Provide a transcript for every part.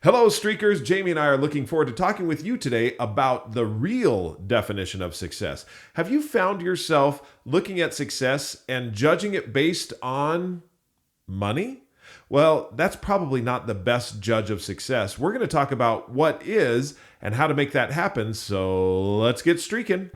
Hello, Streakers. Jami and I are looking forward to talking with you today about the real definition of success. Have you found yourself looking at success and judging it based on money? Well, that's probably not the best judge of success. We're going to talk about what is and how to make that happen. So let's get streaking.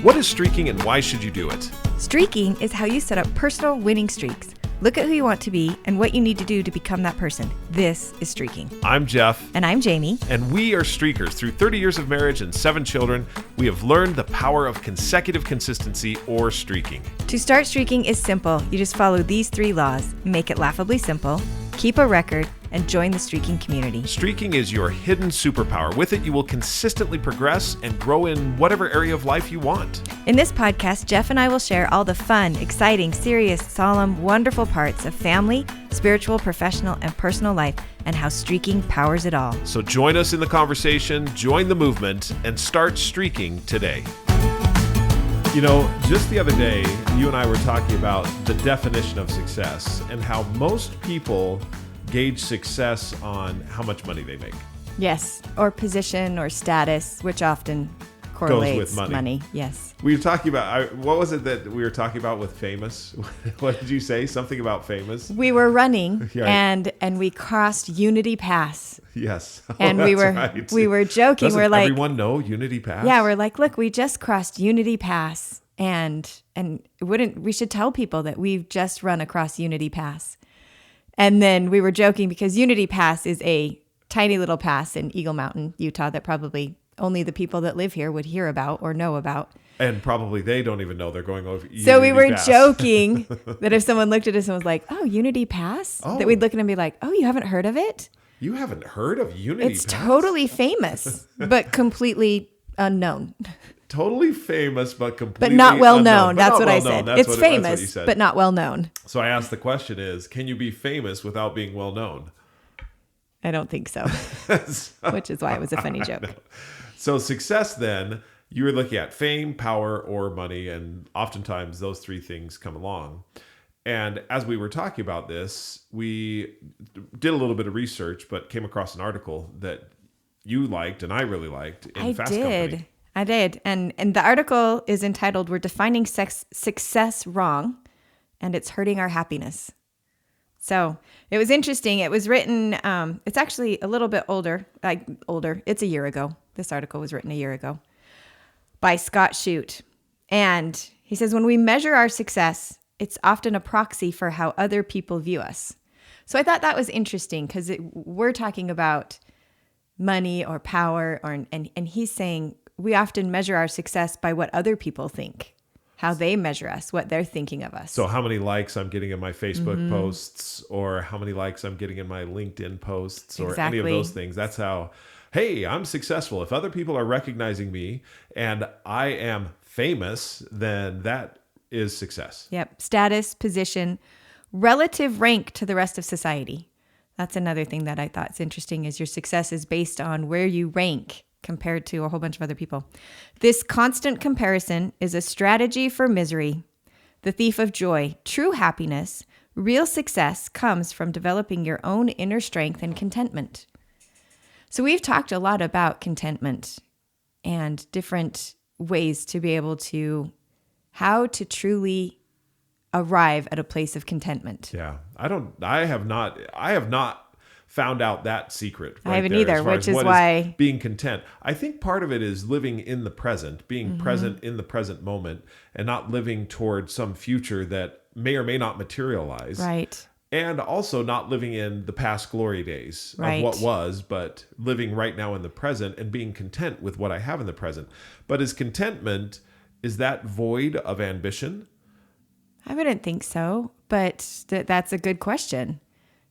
What is streaking and why should you do it? Streaking is how you set up personal winning streaks. Look at who you want to be and what you need to do to become that person. This is Streaking. I'm Jeff. And I'm Jami. And we are streakers. Through 30 years of marriage and 7 children, we have learned the power of consecutive consistency or streaking. To start streaking is simple. You just follow these 3 laws. Make it laughably simple, keep a record, and join the streaking community. Streaking is your hidden superpower. With it, you will consistently progress and grow in whatever area of life you want. In this podcast, Jeff and I will share all the fun, exciting, serious, solemn, wonderful parts of family, spiritual, professional, and personal life, and how streaking powers it all. So join us in the conversation, join the movement, and start streaking today. You know, just the other day, you and I were talking about the definition of success and how most people gauge success on how much money they make. Yes, or position or status, which often correlates with money. Yes. We were talking about, what was it that we were talking about with famous? What did you say? Something about famous? We were running Yeah. and we crossed Unity Pass. Yes. Oh, And we were joking. Doesn't we're like, everyone know Unity Pass? yeah, we're like, look, we just crossed Unity Pass, and we should tell people that we've just run across Unity Pass. And then we were joking because Unity Pass is a tiny little pass in Eagle Mountain, Utah, that probably only the people that live here would hear about or know about. And probably they don't even know they're going over Unity So we were Pass. joking that if someone looked at us and was like, oh, Unity Pass, Oh. that we'd look at them and be like, oh, you haven't heard of it? You haven't heard of Unity It's Pass? totally famous, but completely unknown. Totally famous, but completely But not well unknown. known. But That's not what I well known. said. That's It's what that's what you famous, said. but not well known. So I asked the question is, can you be famous without being well known? I don't think so, which is why it was a funny joke. So success then, you were looking at fame, power, or money, and oftentimes those 3 things come along. And as we were talking about this, we did a little bit of research, but came across an article that you liked and I really liked in Fast Company. I did. And the article is entitled, We're Defining Success Wrong, and It's Hurting Our Happiness. So it was interesting. It was written, it's actually a little bit older. It's a year ago. This article was written a year ago by Scott Shute. And he says, when we measure our success, it's often a proxy for how other people view us. So I thought that was interesting because we're talking about money or power, and he's saying we often measure our success by what other people think, how they measure us, what they're thinking of us. So how many likes I'm getting in my Facebook posts, or how many likes I'm getting in my LinkedIn posts, or any of those things. That's how, hey, I'm successful. If other people are recognizing me and I am famous, then that is success. Yep. Status, position, relative rank to the rest of society. That's another thing that I thought is interesting, is your success is based on where you rank compared to a whole bunch of other people. This constant comparison is a strategy for misery, the thief of joy. True happiness, real success comes from developing your own inner strength and contentment. So we've talked a lot about contentment and different ways to be able to, how to truly arrive at a place of contentment. Yeah. I have not found out that secret. Right, I haven't there, either, as far which as is what why being content. I think part of it is living in the present, being Mm-hmm. present in the present moment, and not living toward some future that may or may not materialize. Right. And also not living in the past glory days Right. of what was, but living right now in the present and being content with what I have in the present. But is contentment, is that void of ambition? I wouldn't think so, but that's a good question.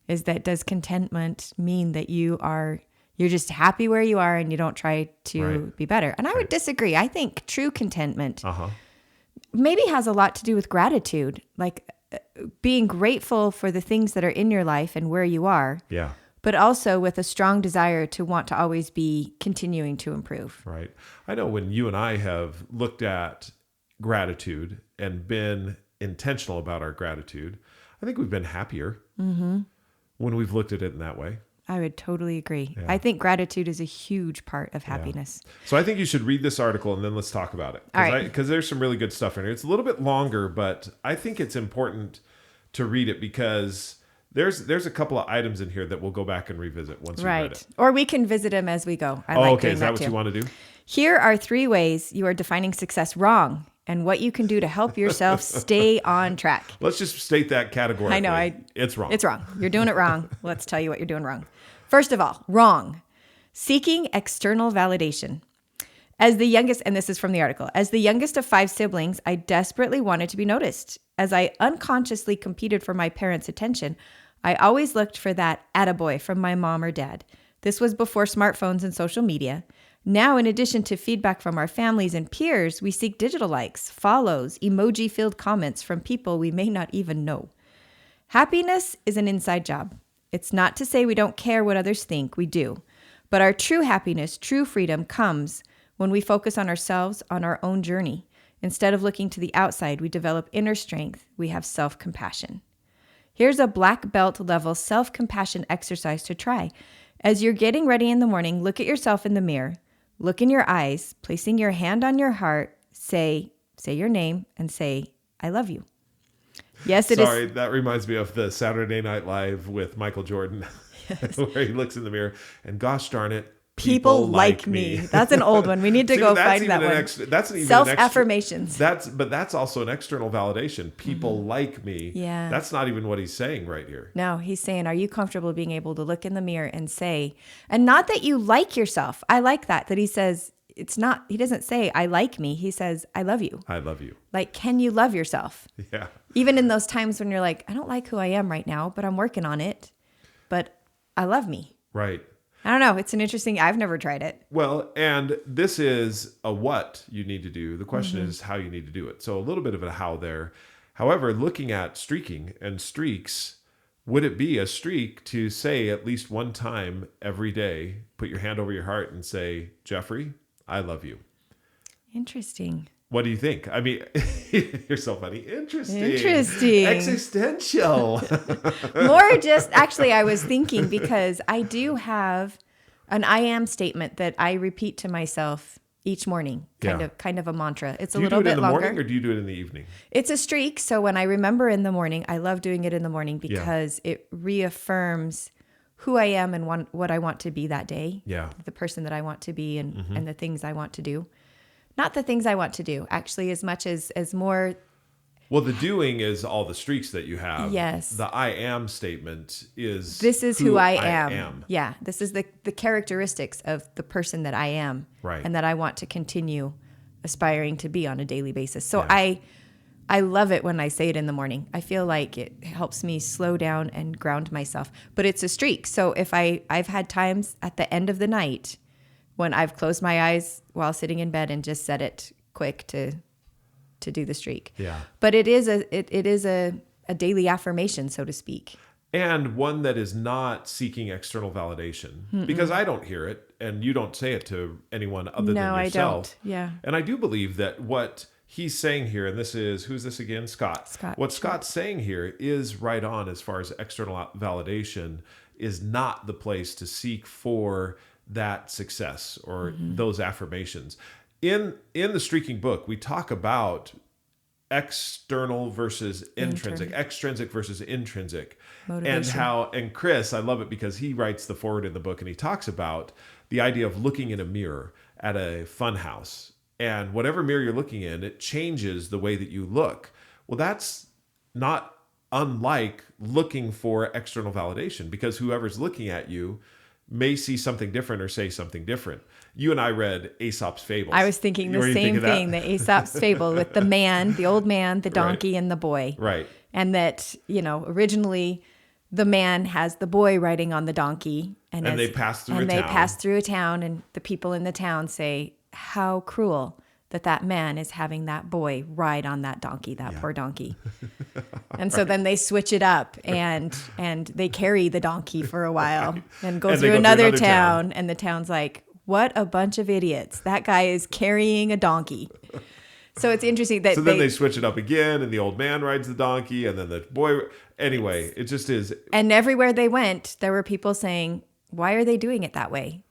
Is that, does contentment mean that you're just happy where you are and you don't try to be better? And I would disagree. I think true contentment maybe has a lot to do with gratitude, like being grateful for the things that are in your life and where you are. Yeah. But also with a strong desire to want to always be continuing to improve. Right. I know when you and I have looked at gratitude and been intentional about our gratitude, I think we've been happier when we've looked at it in that way. I would totally agree. Yeah. I think gratitude is a huge part of happiness. So I think you should read this article and then let's talk about it. All right. Because there's some really good stuff in here. It's a little bit longer, but I think it's important to read it because there's a couple of items in here that we'll go back and revisit once you read it. Or we can visit them as we go. I Oh, like okay. doing Is that what too. you want to do? Here are 3 ways you are defining success wrong and what you can do to help yourself stay on track. Let's just state that categorically. I know. It's wrong. It's wrong. You're doing it wrong. Let's tell you what you're doing wrong. First of all, wrong. Seeking external validation. As the youngest, and this is from the article, as the youngest of 5 siblings, I desperately wanted to be noticed. As I unconsciously competed for my parents' attention, I always looked for that attaboy from my mom or dad. This was before smartphones and social media. Now, in addition to feedback from our families and peers, we seek digital likes, follows, emoji-filled comments from people we may not even know. Happiness is an inside job. It's not to say we don't care what others think, we do. But our true happiness, true freedom comes when we focus on ourselves, on our own journey. Instead of looking to the outside, we develop inner strength. We have self-compassion. Here's a black belt level self-compassion exercise to try. As you're getting ready in the morning, look at yourself in the mirror. Look in your eyes, placing your hand on your heart, say your name, and say, I love you. Yes, it is. Sorry, that reminds me of the Saturday Night Live with Michael Jordan, Yes. where he looks in the mirror and gosh darn it, People like me. That's an old one. We need to See, go that's find even that one. that's even Self-affirmations. But that's also an external validation. People like me. Yeah. That's not even what he's saying right here. No, he's saying, are you comfortable being able to look in the mirror and say, and not that you like yourself. I like that he says, it's not, he doesn't say, I like me. He says, I love you. I love you. Like, can you love yourself? Yeah. Even in those times when you're like, I don't like who I am right now, but I'm working on it. But I love me. Right. I don't know. It's an interesting, I've never tried it. Well, and this is a what you need to do. The question is how you need to do it. So a little bit of a how there. However, looking at streaking and streaks, would it be a streak to say at least one time every day, put your hand over your heart and say, Jeffrey, I love you. Interesting. What do you think? I mean, you're so funny. Interesting. Existential. More just, actually, I was thinking because I do have an I am statement that I repeat to myself each morning, kind of a mantra. It's a little bit longer. Do you do it in the morning or do you do it in the evening? It's a streak. So when I remember in the morning, I love doing it in the morning because it reaffirms who I am and what I want to be that day. Yeah. The person that I want to be and the things I want to do. Not the things I want to do, actually, as much as more. Well, the doing is all the streaks that you have. Yes. The I am statement is This is who I am. Yeah. This is the characteristics of the person that I am. Right. And that I want to continue aspiring to be on a daily basis. So I love it when I say it in the morning. I feel like it helps me slow down and ground myself. But it's a streak. So if I've had times at the end of the night when I've closed my eyes while sitting in bed and just said it quick to do the streak. Yeah. But it is a daily affirmation, so to speak. And one that is not seeking external validation. Because I don't hear it and you don't say it to anyone other than yourself. No, I don't. Yeah. And I do believe that what he's saying here, and this is, who's this again? Scott. What Scott's saying here is right on as far as external validation is not the place to seek for that success or those affirmations. In the Streaking book, we talk about external versus intrinsic, extrinsic versus intrinsic. Motivation. And Chris, I love it because he writes the forward in the book and he talks about the idea of looking in a mirror at a fun house. And whatever mirror you're looking in, it changes the way that you look. Well, that's not unlike looking for external validation because whoever's looking at you may see something different or say something different. You and I read Aesop's Fables. I was thinking the same thing, the Aesop's Fable with the man, the old man, the donkey, and the boy. Right. And that, originally the man has the boy riding on the donkey. And they pass through a And they town. pass through a town, and the people in the town say, how cruel that man is having that boy ride on that donkey, that poor donkey. And so then they switch it up and they carry the donkey for a while and go through another town. And the town's like, what a bunch of idiots. That guy is carrying a donkey. So it's interesting that then they switch it up again and the old man rides the donkey and then the boy. Anyway, it just is. And everywhere they went, there were people saying, why are they doing it that way?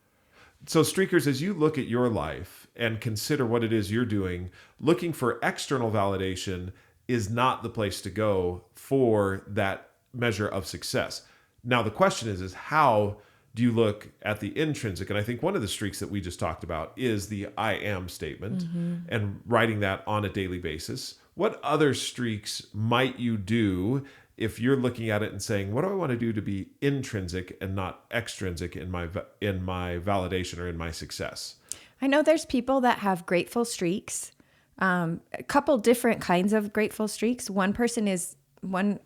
So, Streakers, as you look at your life and consider what it is you're doing, looking for external validation is not the place to go for that measure of success. Now, the question is how do you look at the intrinsic? And I think one of the streaks that we just talked about is the I am statement and writing that on a daily basis. What other streaks might you do if you're looking at it and saying, what do I want to do to be intrinsic and not extrinsic in my validation or in my success? I know there's people that have grateful streaks, a couple different kinds of grateful streaks. One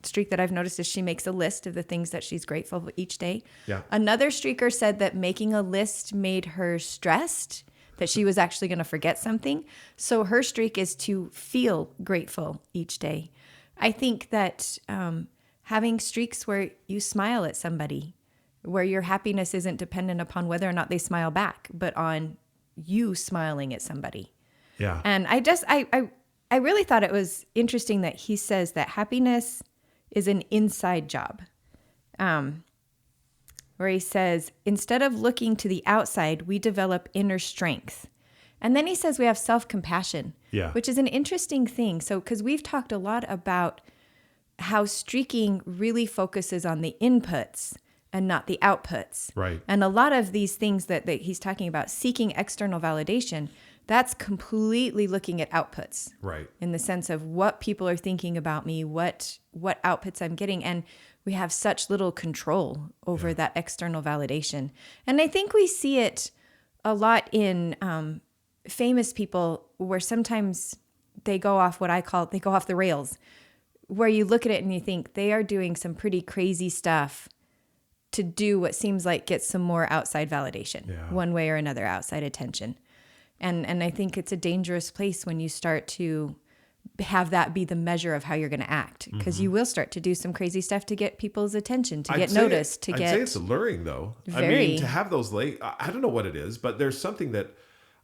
streak that I've noticed is she makes a list of the things that she's grateful for each day. Yeah. Another streaker said that making a list made her stressed, that she was actually going to forget something. So her streak is to feel grateful each day. I think that having streaks where you smile at somebody, where your happiness isn't dependent upon whether or not they smile back, but on you smiling at somebody. Yeah. And I really thought it was interesting that he says that happiness is an inside job. Where he says, instead of looking to the outside, we develop inner strength. And then he says we have self-compassion, which is an interesting thing. So, because we've talked a lot about how streaking really focuses on the inputs and not the outputs. Right. And a lot of these things that he's talking about, seeking external validation, that's completely looking at outputs. Right. In the sense of what people are thinking about me, what outputs I'm getting. And we have such little control over that external validation. And I think we see it a lot in famous people where sometimes they go off they go off the rails, where you look at it and you think they are doing some pretty crazy stuff to do what seems like get some more outside validation, one way or another, outside attention. And I think it's a dangerous place when you start to have that be the measure of how you're going to act, because you will start to do some crazy stuff to get people's attention, to get noticed, I'd say it's alluring, though. Very. I mean, to have those I don't know what it is, but there's something that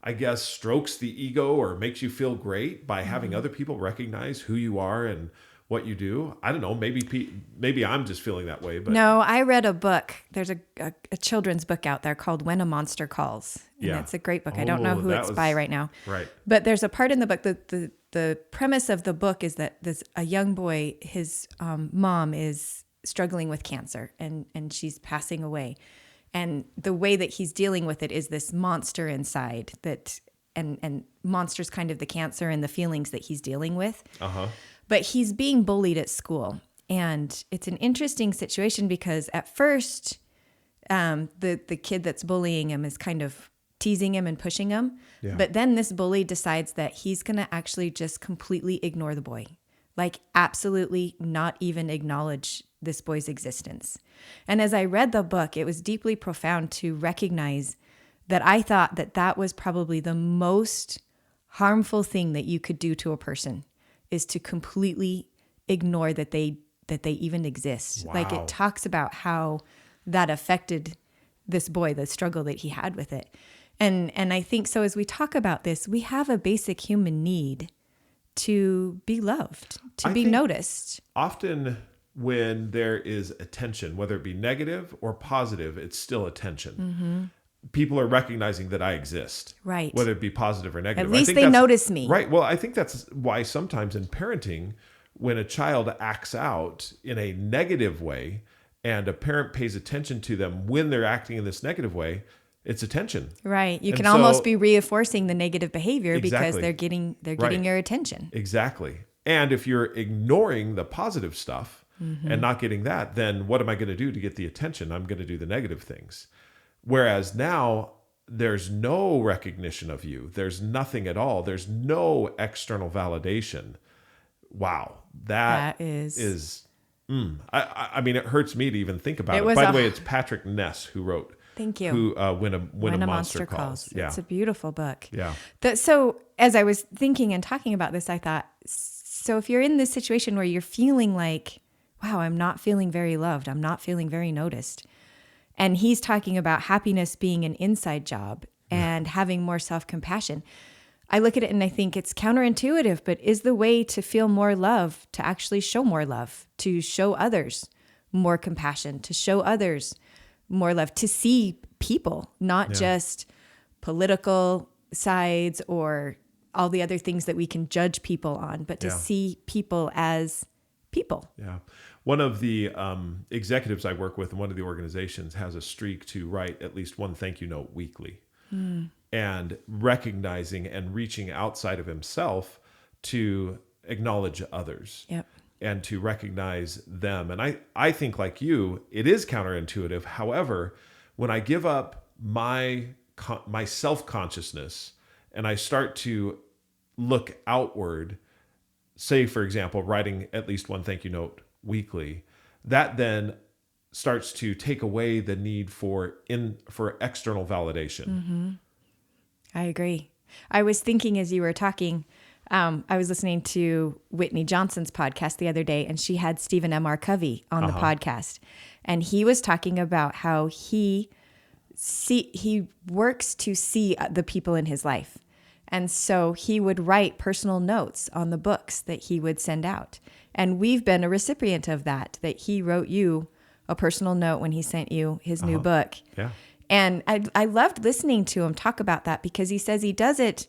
I guess strokes the ego or makes you feel great by having other people recognize who you are and what you do. I don't know. Maybe I'm just feeling that way. But no, I read a book. There's a children's book out there called When a Monster Calls. And it's a great book. I don't know who it's by right now. Right. But there's a part in the book that the premise of the book is that there's a young boy, his mom is struggling with cancer and she's passing away. And the way that he's dealing with it is this monster inside and monster's kind of the cancer and the feelings that he's dealing with. But he's being bullied at school. And it's an interesting situation because at first, the kid that's bullying him is kind of teasing him and pushing him. Yeah. But then this bully decides that he's going to actually just completely ignore the boy. Like absolutely not even acknowledge this boy's existence. And as I read the book, it was deeply profound to recognize that I thought that was probably the most harmful thing that you could do to a person, is to completely ignore that they even exist. Wow. Like it talks about how that affected this boy, the struggle that he had with it. And I think so as we talk about this, we have a basic human need to be loved, to be noticed. Often when there is attention, whether it be negative or positive, it's still attention. People are recognizing that I exist. Right. Whether it be positive or negative. At least they notice me. Right. Well, I think that's why sometimes in parenting, when a child acts out in a negative way and a parent pays attention to them when they're acting in this negative way, it's attention. Right. You can almost be reinforcing the negative behavior because they're getting your attention. Exactly. And if you're ignoring the positive stuff and not getting that, then what am I going to do to get the attention? I'm going to do the negative things. Whereas now there's no recognition of you. There's nothing at all. There's no external validation. Wow. That is I mean, it hurts me to even think about it. By the way, it's Patrick Ness who wrote. Thank you. Who When a Monster Calls. Yeah. It's a beautiful book. Yeah. So as I was thinking and talking about this, I thought, so if you're in this situation where you're feeling like, wow, I'm not feeling very loved, I'm not feeling very noticed. And he's talking about happiness being an inside job and having more self-compassion. I look at it and I think it's counterintuitive, but is the way to feel more love to actually show more love, to show others more compassion, to show others more love, to see people, not Yeah. just political sides or all the other things that we can judge people on, but to Yeah. see people as people. Yeah. One of the executives I work with in one of the organizations has a streak to write at least one thank you note weekly. And recognizing and reaching outside of himself to acknowledge others. Yep. And to recognize them. And I think, like you, it is counterintuitive. However, when I give up my self-consciousness and I start to look outward, say, for example, writing at least one thank you note weekly, that then starts to take away the need for external validation. I agree. I was thinking as you were talking, I was listening to Whitney Johnson's podcast the other day, and she had Stephen M.R. Covey on the podcast. And he was talking about how he works to see the people in his life. And so he would write personal notes on the books that he would send out. And we've been a recipient of that he wrote you a personal note when he sent you his new book. Yeah. And I loved listening to him talk about that, because he says he does it.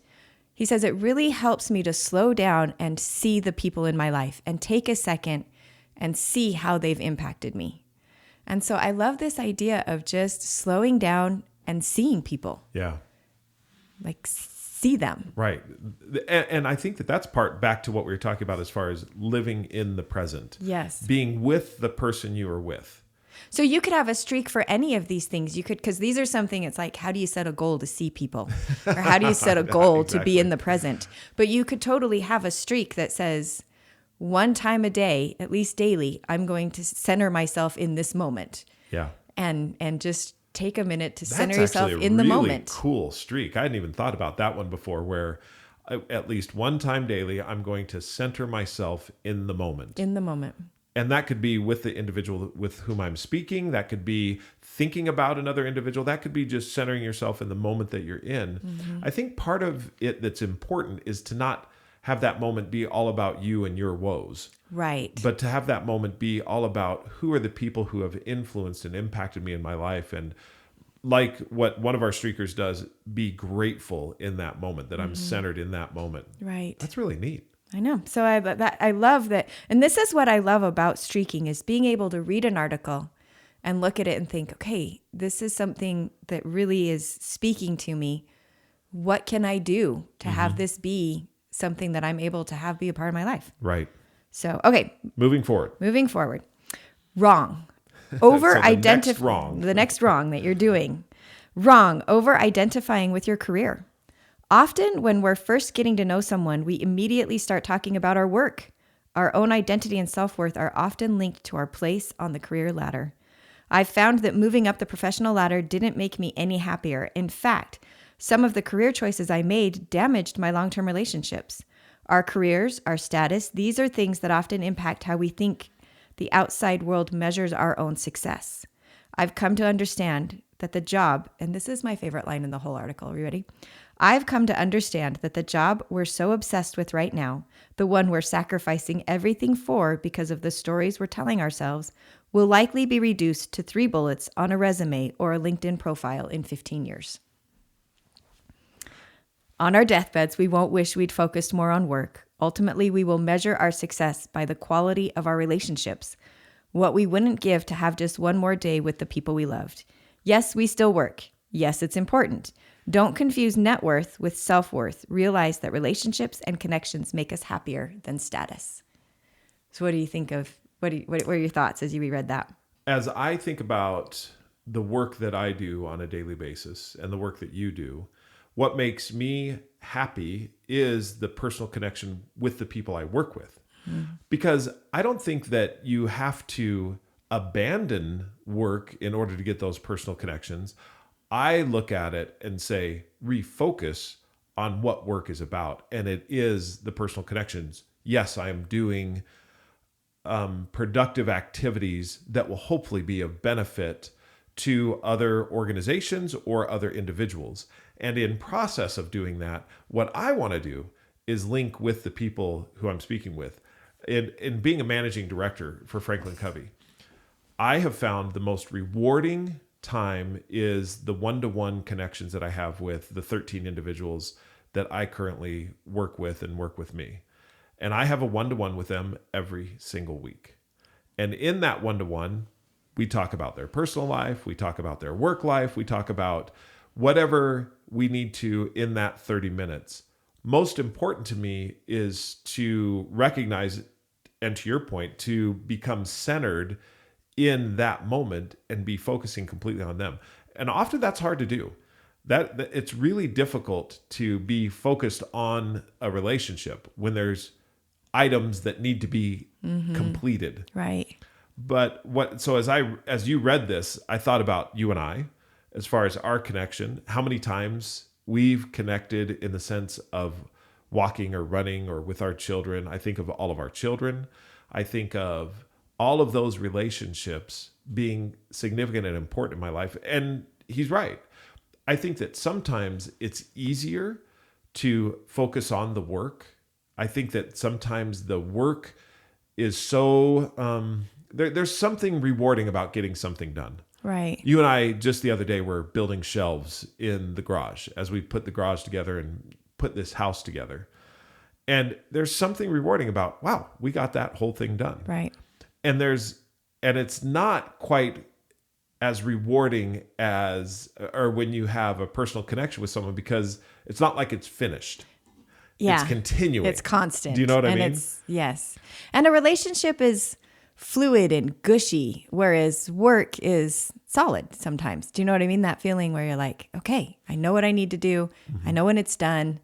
He says, it really helps me to slow down and see the people in my life and take a second and see how they've impacted me. And so I love this idea of just slowing down and seeing people. Yeah. Like, see them. Right. And I think that's part back to what we were talking about as far as living in the present. Yes. Being with the person you are with. So you could have a streak for any of these things. You could, because these are something, it's like, how do you set a goal to see people? Or how do you set a goal to be in the present? But you could totally have a streak that says, one time a day, at least daily, I'm going to center myself in this moment. Yeah. And just take a minute to That's center yourself actually a in the really moment. Cool streak. I hadn't even thought about that one before, where at least one time daily, I'm going to center myself in the moment. In the moment. And that could be with the individual with whom I'm speaking. That could be thinking about another individual. That could be just centering yourself in the moment that you're in. Mm-hmm. I think part of it that's important is to not have that moment be all about you and your woes. Right. But to have that moment be all about who are the people who have influenced and impacted me in my life. And like what one of our streakers does, be grateful in that moment, that I'm centered in that moment. Right. That's really neat. I know. So I love that. And this is what I love about streaking, is being able to read an article and look at it and think, okay, this is something that really is speaking to me. What can I do to have this be something that I'm able to have be a part of my life? Right. So, okay. Moving forward. Wrong. The next wrong that you're doing. Wrong. Over identifying with your career. Often when we're first getting to know someone, we immediately start talking about our work. Our own identity and self-worth are often linked to our place on the career ladder. I've found that moving up the professional ladder didn't make me any happier. In fact, some of the career choices I made damaged my long-term relationships. Our careers, our status, these are things that often impact how we think the outside world measures our own success. I've come to understand that the job, and this is my favorite line in the whole article, are you ready? I've come to understand that the job we're so obsessed with right now, the one we're sacrificing everything for because of the stories we're telling ourselves, will likely be reduced to 3 bullets on a resume or a LinkedIn profile in 15 years. On our deathbeds, we won't wish we'd focused more on work. Ultimately, we will measure our success by the quality of our relationships, what we wouldn't give to have just one more day with the people we loved. Yes, we still work. Yes, it's important. Don't confuse net worth with self-worth. Realize that relationships and connections make us happier than status. So what do you think of, what are your thoughts as you reread that? As I think about the work that I do on a daily basis and the work that you do, what makes me happy is the personal connection with the people I work with. Because I don't think that you have to abandon work in order to get those personal connections. I look at it and say, refocus on what work is about. And it is the personal connections. Yes, I am doing productive activities that will hopefully be of benefit to other organizations or other individuals. And in process of doing that, what I want to do is link with the people who I'm speaking with. In being a managing director for Franklin Covey, I have found the most rewarding time is the one-to-one connections that I have with the 13 individuals that I currently work with and work with me. And I have a one-to-one with them every single week. And in that one-to-one, we talk about their personal life, we talk about their work life, we talk about whatever we need to in that 30 minutes. Most important to me is to recognize, and to your point, to become centered in that moment and be focusing completely on them. And often that's hard to do. That it's really difficult to be focused on a relationship when there's items that need to be completed. Right. But so as you read this, I thought about you and I, as far as our connection, how many times we've connected in the sense of walking or running or with our children. I think of all of our children. I think of all of those relationships being significant and important in my life. And he's right. I think that sometimes it's easier to focus on the work. I think that sometimes the work is so, there's something rewarding about getting something done. Right. You and I just the other day were building shelves in the garage as we put the garage together and put this house together. And there's something rewarding about, wow, we got that whole thing done. Right. And it's not quite as rewarding as, or when you have a personal connection with someone, because it's not like it's finished. Yeah. It's continuing. It's constant. Do you know what I mean? Yes. And a relationship is fluid and gushy, whereas work is solid sometimes. Do you know what I mean? That feeling where you're like, okay, I know what I need to do. I know when it's done.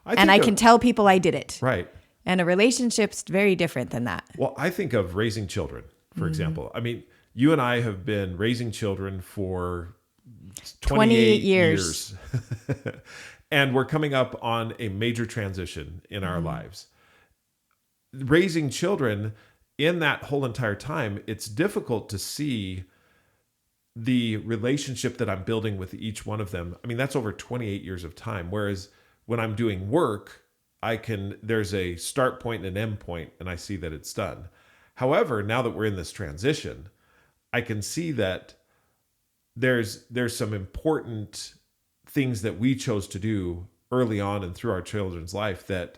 I can tell people I did it. Right. And a relationship's very different than that. Well, I think of raising children, for example. I mean, you and I have been raising children for 28 years. And we're coming up on a major transition in our lives. Raising children, in that whole entire time, it's difficult to see the relationship that I'm building with each one of them. I mean, that's over 28 years of time. Whereas when I'm doing work, there's a start point and an end point, and I see that it's done. However, now that we're in this transition, I can see that there's some important things that we chose to do early on and through our children's life that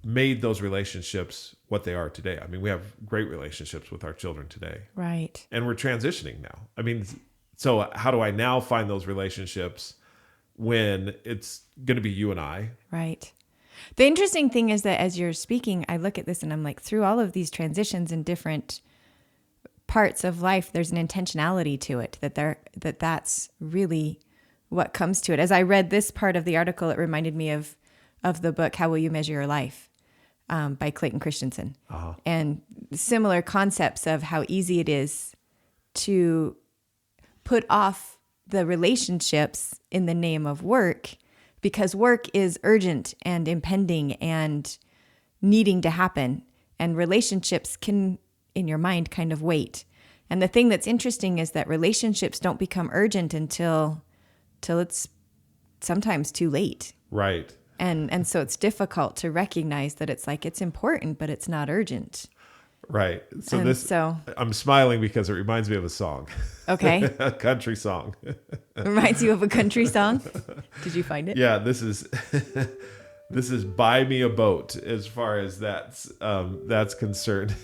made those relationships what they are today. I mean, we have great relationships with our children today. Right. And we're transitioning now. I mean, so how do I now find those relationships when it's going to be you and I? Right. The interesting thing is that as you're speaking, I look at this and I'm like, through all of these transitions in different parts of life, there's an intentionality to it, that's really what comes to it. As I read this part of the article, it reminded me of the book, How Will You Measure Your Life? By Clayton Christensen. And similar concepts of how easy it is to put off the relationships in the name of work, because work is urgent and impending and needing to happen. And relationships can, in your mind, kind of wait. And the thing that's interesting is that relationships don't become urgent until it's sometimes too late. Right. And so it's difficult to recognize that it's like, it's important, but it's not urgent. Right. So I'm smiling because it reminds me of a song. Okay. A country song. Reminds you of a country song? Did you find it? Yeah, this is Buy Me a Boat as far as that's concerned.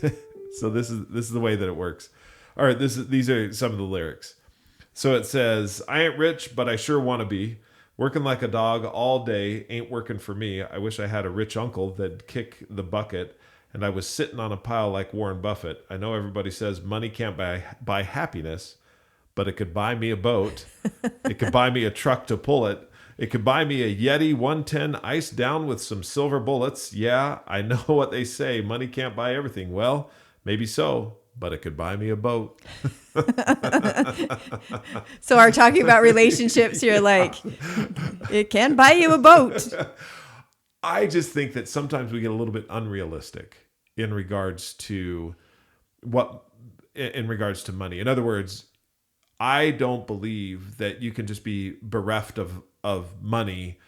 So this is the way that it works. All right, these are some of the lyrics. So it says, I ain't rich, but I sure want to be. Working like a dog all day ain't working for me. I wish I had a rich uncle that'd kick the bucket, and I was sitting on a pile like Warren Buffett. I know everybody says money can't buy happiness, but it could buy me a boat. It could buy me a truck to pull it. It could buy me a Yeti 110 iced down with some silver bullets. Yeah, I know what they say. Money can't buy everything. Well, maybe so, but it could buy me a boat. So our talking about relationships, you're like, it can buy you a boat. I just think that sometimes we get a little bit unrealistic in regards to money. In other words, I don't believe that you can just be bereft of money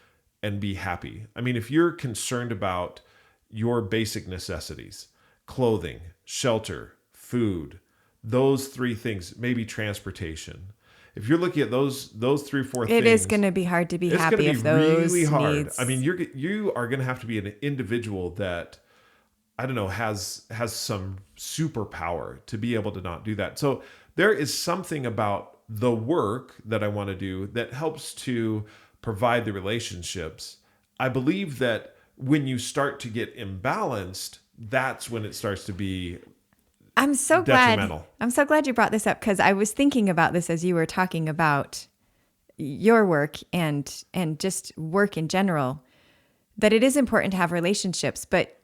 and be happy. I mean, if you're concerned about your basic necessities, clothing, shelter, food, those three things, maybe transportation. if you're looking at those 3 or 4 things, It is going to be hard to be it's happy going to if be those really hard. needs. I mean, you are going to have to be an individual that, I don't know, has some superpower to be able to not do that. So there is something about the work that I want to do that helps to provide the relationships. I believe that when you start to get imbalanced, that's when it starts to be I'm so glad detrimental. I'm so glad you brought this up, because I was thinking about this as you were talking about your work and just work in general, that it is important to have relationships. But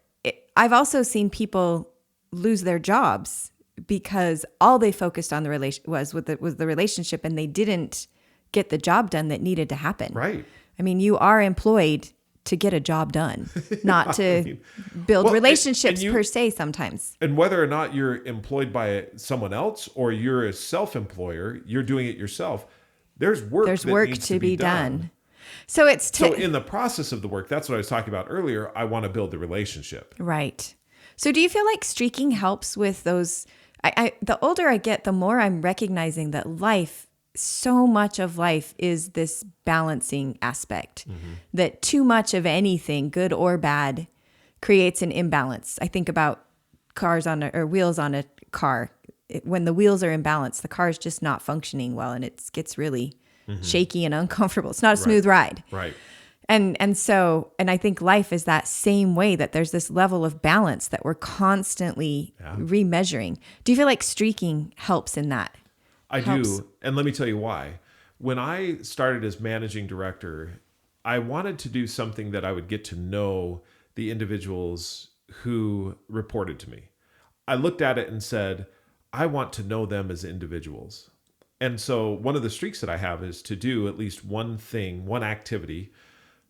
I've also seen people lose their jobs because all they focused on was the relationship, and they didn't get the job done that needed to happen. Right. I mean, you are employed to get a job done, not to build relationships per se sometimes. And whether or not you're employed by someone else or you're a self-employer, you're doing it yourself. There's work needs to be done. So so in the process of the work, that's what I was talking about earlier. I want to build the relationship. Right. So do you feel like streaking helps with those? The older I get, the more I'm recognizing that so much of life is this balancing aspect, that too much of anything, good or bad, creates an imbalance. I think about wheels on a car. When the wheels are imbalanced, the car is just not functioning well, and it gets really shaky and uncomfortable. It's not a smooth ride. Right. And I think life is that same way, that there's this level of balance that we're constantly remeasuring. Do you feel like streaking helps in that? I do. And let me tell you why. When I started as managing director, I wanted to do something that I would get to know the individuals who reported to me. I looked at it and said, I want to know them as individuals. And so one of the streaks that I have is to do at least one activity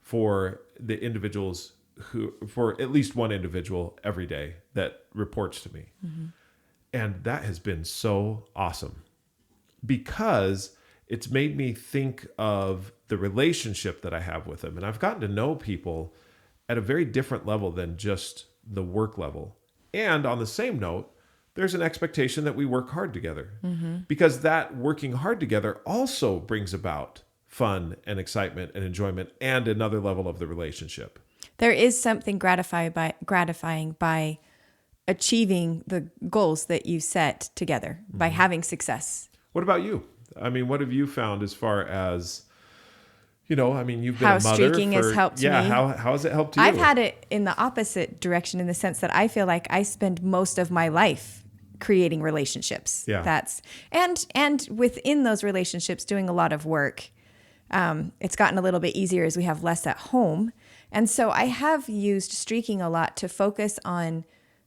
for the individuals for at least one individual every day that reports to me. And that has been so awesome, because it's made me think of the relationship that I have with them. And I've gotten to know people at a very different level than just the work level. And on the same note, there's an expectation that we work hard together, because that working hard together also brings about fun and excitement and enjoyment and another level of the relationship. There is something gratifying by achieving the goals that you set together, by having success. What about you? I mean, what have you found as far as, you've been how a mother streaking has helped me. How has it helped you? I've had it in the opposite direction, in the sense that I feel like I spend most of my life creating relationships. Yeah. And within those relationships, doing a lot of work. It's gotten a little bit easier as we have less at home. And so I have used streaking a lot to focus on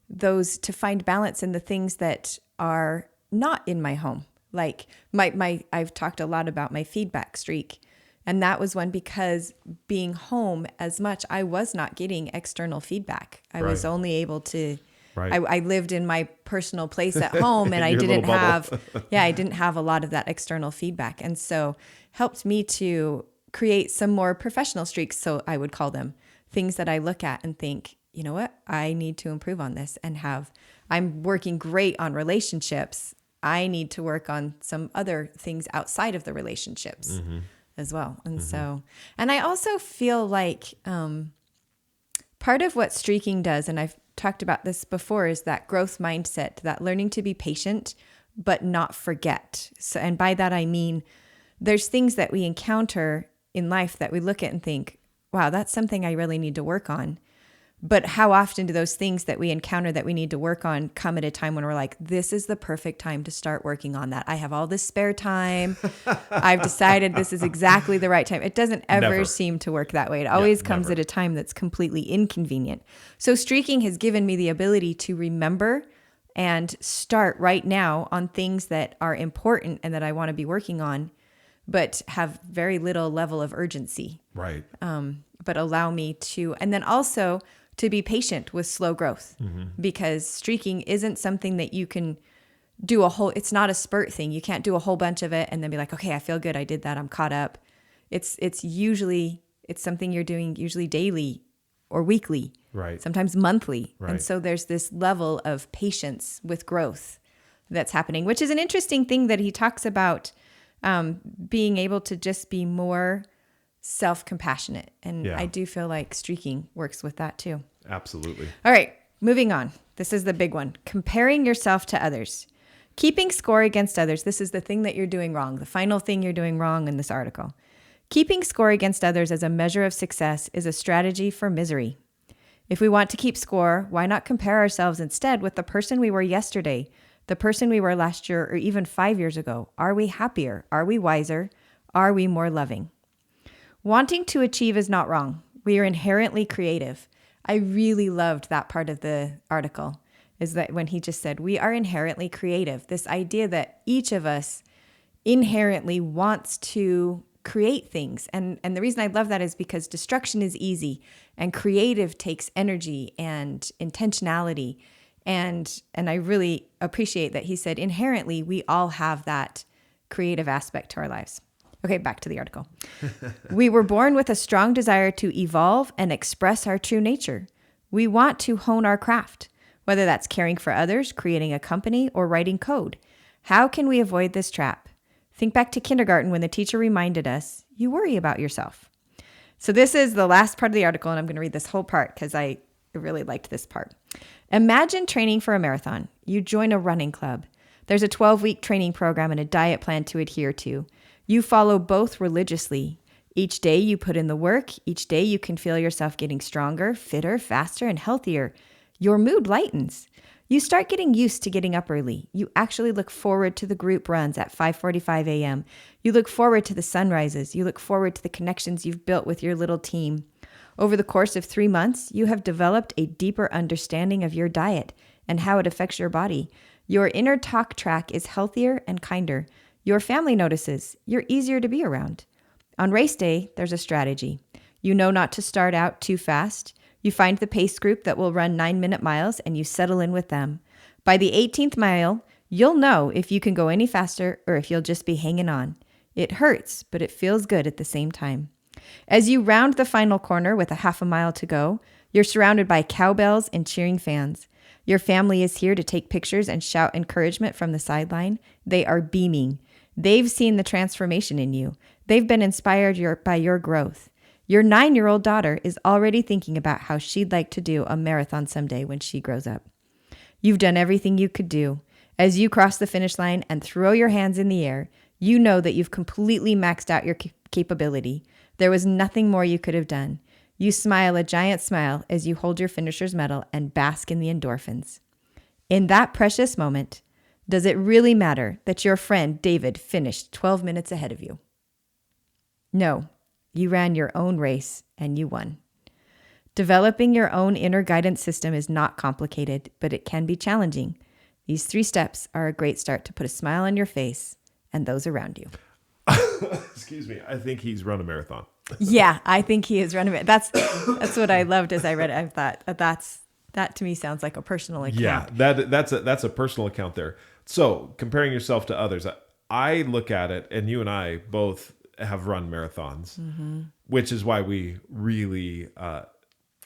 those, to find balance in the things that are not in my home. Like I've talked a lot about my feedback streak. And that was one, because being home as much, I was not getting external feedback. I was only able to, I lived in my personal place at home, and I didn't have a lot of that external feedback. And so helped me to create some more professional streaks. So I would call them things that I look at and think, you know what, I need to improve on this, and I'm working great on relationships. I need to work on some other things outside of the relationships as well. And so, and I also feel like part of what streaking does, and I've talked about this before, is that growth mindset, that learning to be patient, but not forget. So, and by that, I mean, there's things that we encounter in life that we look at and think, wow, that's something I really need to work on. But how often do those things that we encounter that we need to work on come at a time when we're like, this is the perfect time to start working on that. I have all this spare time. I've decided this is exactly the right time. It doesn't ever seem to work that way. It always comes at a time that's completely inconvenient. So streaking has given me the ability to remember and start right now on things that are important and that I want to be working on, but have very little level of urgency. Right. But allow me to, and then also to be patient with slow growth, because streaking isn't something that you can do it's not a spurt thing. You can't do a whole bunch of it and then be like, okay, I feel good. I did that. I'm caught up. It's something you're doing usually daily or weekly, right? Sometimes monthly. Right. And so there's this level of patience with growth that's happening, which is an interesting thing that he talks about being able to just be more self-compassionate. And Yeah. I do feel like streaking works with that too. Absolutely. All right, moving on. This is the big one. Comparing yourself to others. Keeping score against others. This is the thing that you're doing wrong, the final thing you're doing wrong in this article. Keeping score against others as a measure of success is a strategy for misery. If we want to keep score, why not compare ourselves instead with the person we were yesterday, the person we were last year, or even 5 years ago? Are we happier? Are we wiser? Are we more loving? Wanting to achieve is not wrong. We are inherently creative. I really loved that part of the article, is that when he just said, we are inherently creative. This idea that each of us inherently wants to create things. And the reason I love that is because destruction is easy and creative takes energy and intentionality. And I really appreciate that he said, inherently, we all have that creative aspect to our lives. Okay, back to the article. We were born with a strong desire to evolve and express our true nature. We want to hone our craft, whether that's caring for others, creating a company, or writing code. How can we avoid this trap? Think back to kindergarten when the teacher reminded us, you worry about yourself. So this is the last part of the article, and I'm going to read this whole part because I really liked this part. Imagine training for a marathon. You join a running club. There's a 12-week training program and a diet plan to adhere to. You follow both religiously. Each day you put in the work. Each day you can feel yourself getting stronger, fitter, faster, and healthier. Your mood lightens. You start getting used to getting up early. You actually look forward to the group runs at 5:45 a.m. You look forward to the sunrises. You look forward to the connections you've built with your little team. Over the course of 3 months, you have developed a deeper understanding of your diet and how it affects your body. Your inner talk track is healthier and kinder. Your family notices. You're easier to be around. On race day, there's a strategy. You know not to start out too fast. You find the pace group that will run 9-minute miles and you settle in with them. By the 18th mile, you'll know if you can go any faster or if you'll just be hanging on. It hurts, but it feels good at the same time. As you round the final corner with a half a mile to go, you're surrounded by cowbells and cheering fans. Your family is here to take pictures and shout encouragement from the sideline. They are beaming. They've seen the transformation in you. They've been inspired by your growth. Your 9-year-old daughter is already thinking about how she'd like to do a marathon someday when she grows up. You've done everything you could do. As you cross the finish line and throw your hands in the air, you know that you've completely maxed out your capability. There was nothing more you could have done. You smile a giant smile as you hold your finisher's medal and bask in the endorphins. In that precious moment, does it really matter that your friend David finished 12 minutes ahead of you? No, you ran your own race and you won. Developing your own inner guidance system is not complicated, but it can be challenging. These 3 steps are a great start to put a smile on your face and those around you. Excuse me. I think he's run a marathon. Yeah, I think he is running it. That's what I loved as I read it. I thought that to me sounds like a personal account. Yeah, that's a personal account there. So comparing yourself to others, I look at it, and you and I both have run marathons, which is why we really,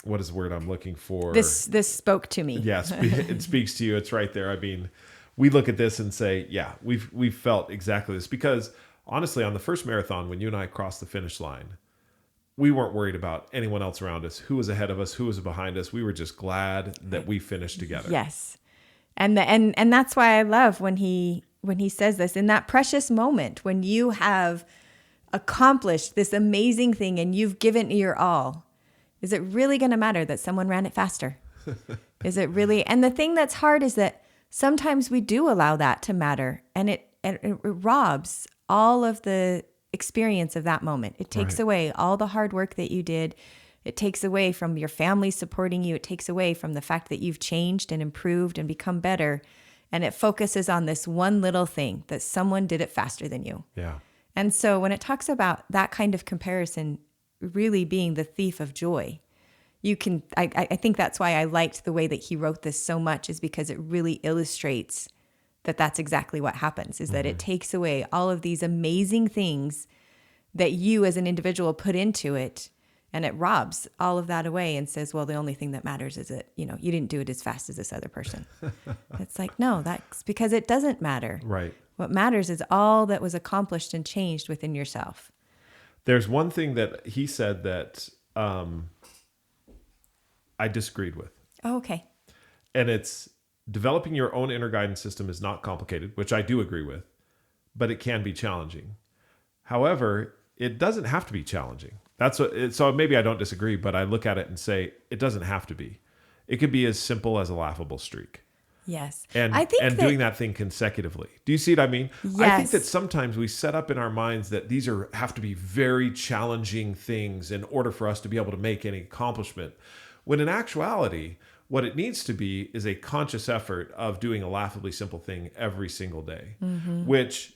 what is the word I'm looking for? This spoke to me. Yes, it speaks to you. It's right there. I mean, we look at this and say, yeah, we've felt exactly this, because honestly, on the first marathon, when you and I crossed the finish line, we weren't worried about anyone else around us, who was ahead of us, who was behind us. We were just glad that we finished together. Yes. And that's why I love when he says this, in that precious moment when you have accomplished this amazing thing and you've given your all. Is it really going to matter that someone ran it faster? Is it really? And the thing that's hard is that sometimes we do allow that to matter, and it robs all of the experience of that moment. It takes away all the hard work that you did. It takes away from your family supporting you. It takes away from the fact that you've changed and improved and become better. And it focuses on this one little thing, that someone did it faster than you. Yeah. And so when it talks about that kind of comparison really being the thief of joy, I think that's why I liked the way that he wrote this so much, is because it really illustrates that that's exactly what happens, is that it takes away all of these amazing things that you as an individual put into it, And it robs all of that away and says, well, the only thing that matters is that, you didn't do it as fast as this other person. It's like, no, that's because it doesn't matter. Right. What matters is all that was accomplished and changed within yourself. There's one thing that he said that I disagreed with. Oh, okay. And it's developing your own inner guidance system is not complicated, which I do agree with, but it can be challenging. However, it doesn't have to be challenging. So maybe I don't disagree, but I look at it and say it doesn't have to be. It could be as simple as a laughable streak. Yes. And doing that thing consecutively. Do you see what I mean? Yes. I think that sometimes we set up in our minds that these have to be very challenging things in order for us to be able to make any accomplishment. When in actuality, what it needs to be is a conscious effort of doing a laughably simple thing every single day, which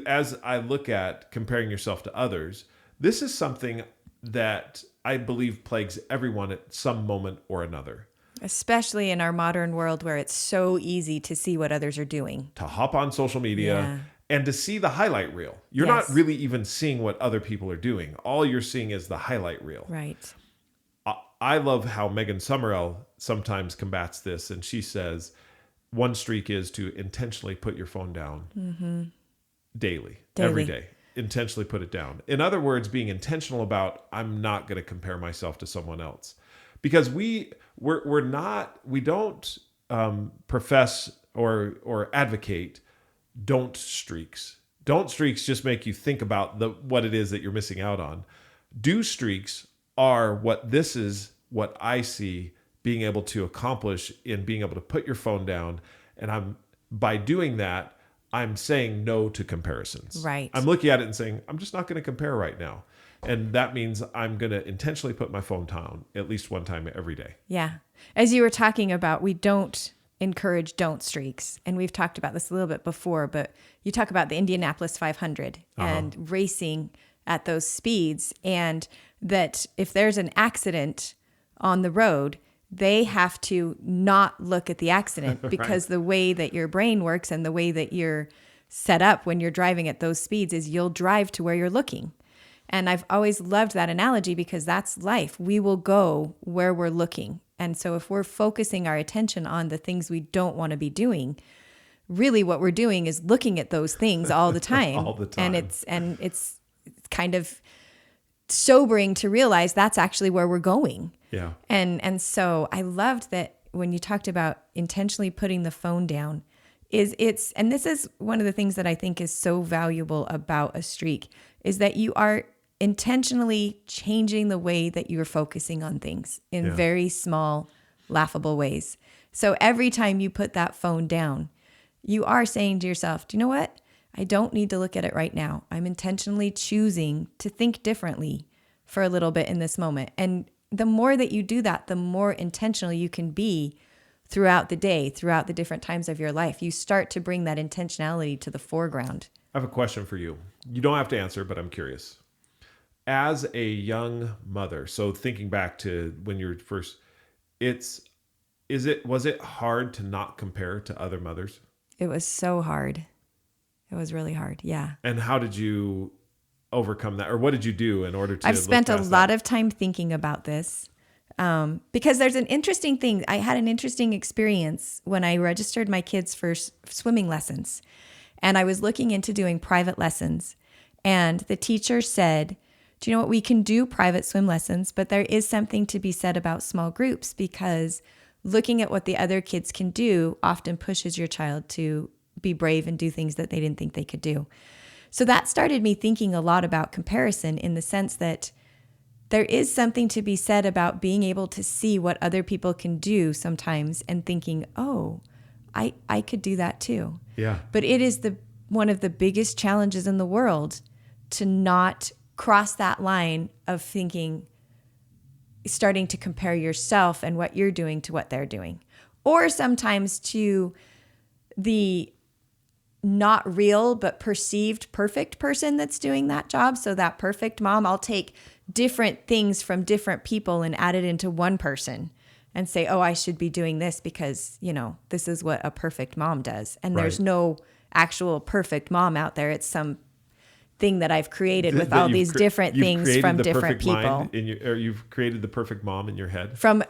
as I look at comparing yourself to others, this is something that I believe plagues everyone at some moment or another. Especially in our modern world where it's so easy to see what others are doing. To hop on social media and to see the highlight reel. You're not really even seeing what other people are doing. All you're seeing is the highlight reel. Right. I love how Megan Summerell sometimes combats this. And she says, one streak is to intentionally put your phone down daily, every day. Intentionally put it down. In other words, being intentional about, I'm not going to compare myself to someone else. Because we don't profess or advocate don't streaks. Don't streaks just make you think about what it is that you're missing out on. Do streaks are what I see being able to accomplish in being able to put your phone down. And by doing that, I'm saying no to comparisons. Right. I'm looking at it and saying, I'm just not going to compare right now. And that means I'm going to intentionally put my phone down at least one time every day. Yeah. As you were talking about, we don't encourage don't streaks. And we've talked about this a little bit before, but you talk about the Indianapolis 500 and racing at those speeds. And that if there's an accident on the road, they have to not look at the accident because the way that your brain works and the way that you're set up when you're driving at those speeds is you'll drive to where you're looking. And I've always loved that analogy because that's life. We will go where we're looking. And so if we're focusing our attention on the things we don't want to be doing, really what we're doing is looking at those things all the time. All the time. And it's kind of sobering to realize that's actually where we're going. Yeah. And so I loved that when you talked about intentionally putting the phone down, and this is one of the things that I think is so valuable about a streak, is that you are intentionally changing the way that you're focusing on things in very small, laughable ways. So every time you put that phone down, you are saying to yourself, do you know what? I don't need to look at it right now. I'm intentionally choosing to think differently for a little bit in this moment. And the more that you do that, the more intentional you can be throughout the day, throughout the different times of your life. You start to bring that intentionality to the foreground. I have a question for you. You don't have to answer, but I'm curious. As a young mother, so thinking back to when you were first, was it hard to not compare to other mothers? It was so hard. It was really hard. Yeah. And how did you overcome that? Or what did you do in order to I've spent a lot of time thinking about this because there's an interesting thing. I had an interesting experience when I registered my kids for swimming lessons. And I was looking into doing private lessons. And the teacher said, do you know what? We can do private swim lessons, but there is something to be said about small groups because looking at what the other kids can do often pushes your child to be brave and do things that they didn't think they could do. So that started me thinking a lot about comparison in the sense that there is something to be said about being able to see what other people can do sometimes and thinking, oh, I could do that too. Yeah. But it is one of the biggest challenges in the world to not cross that line of thinking, starting to compare yourself and what you're doing to what they're doing. Or sometimes to the not real but perceived perfect person that's doing that job. So that perfect mom, I'll take different things from different people and add it into one person and say, oh, I should be doing this because, this is what a perfect mom does. And there's no actual perfect mom out there. It's thing that I've created with all these different things from different people. Or you've created the perfect mom in your head. From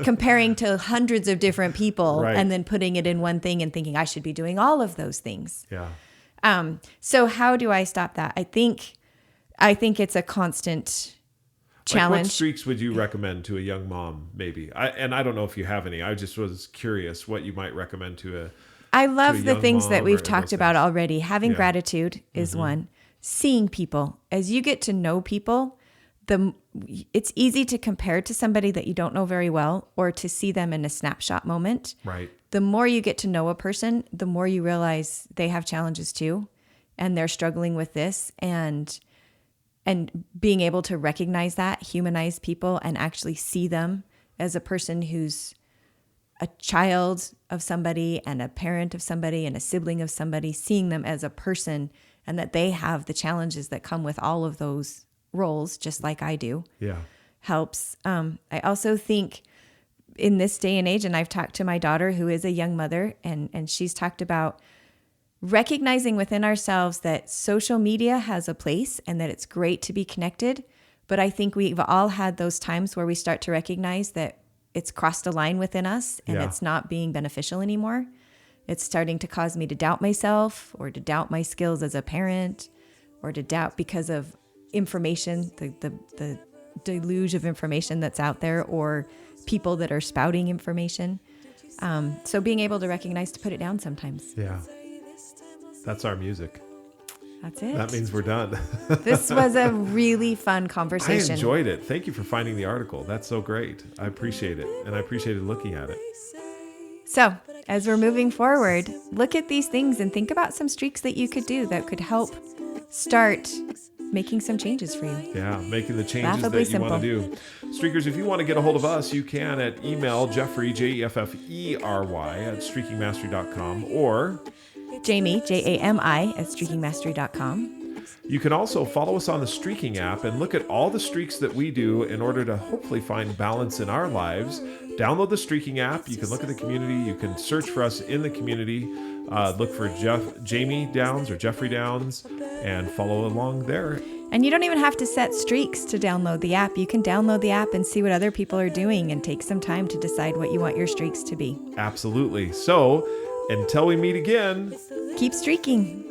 comparing to hundreds of different people Right. and then putting it in one thing and thinking I should be doing all of those things. Yeah. So how do I stop that? I think it's a constant challenge. What streaks would you recommend to a young mom, maybe? I don't know if you have any. I just was curious what you might recommend to a I love the young things that mom we've or talked those about things. already. Having Yeah. gratitude is one. Seeing people. As you get to know people, it's easy to compare to somebody that you don't know very well or to see them in a snapshot moment. Right. The more you get to know a person, the more you realize they have challenges too, and they're struggling with this, and being able to recognize that, humanize people, and actually see them as a person who's a child of somebody and a parent of somebody and a sibling of somebody, seeing them as a person and that they have the challenges that come with all of those roles, just like I do, Yeah. helps. I also think in this day and age, and I've talked to my daughter who is a young mother, and she's talked about recognizing within ourselves that social media has a place and that it's great to be connected. But I think we've all had those times where we start to recognize that it's crossed a line within us and Yeah. it's not being beneficial anymore. It's starting to cause me to doubt myself or to doubt my skills as a parent or to doubt because of information, the deluge of information that's out there or people that are spouting information. So being able to recognize to put it down sometimes. Yeah. That's our music. That's it. That means we're done. This was a really fun I conversation. enjoyed it. Thank you for finding the article. That's so great. I appreciate it. And I appreciated looking at it. So as we're moving forward, look at these things and think about some streaks that you could do that could help start making some changes for you. Yeah, making the changes Laughably that you want to do. Streakers, if you want to get a hold of us, you can at email Jeffrey, Jeffery, at streakingmastery.com, or Jami, Jami, at streakingmastery.com. you can also follow us on the Streaking app and look at all the streaks that we do in order to hopefully find balance in our lives. Download the Streaking app. You can look at the community. You can search for us in the community. Look for Jami Downs or Jeffrey Downs and follow along there. And you don't even have to set streaks to download the app. You can download the app and see what other people are doing and take some time to decide what you want your streaks to be. Absolutely. So until we meet again, Keep streaking.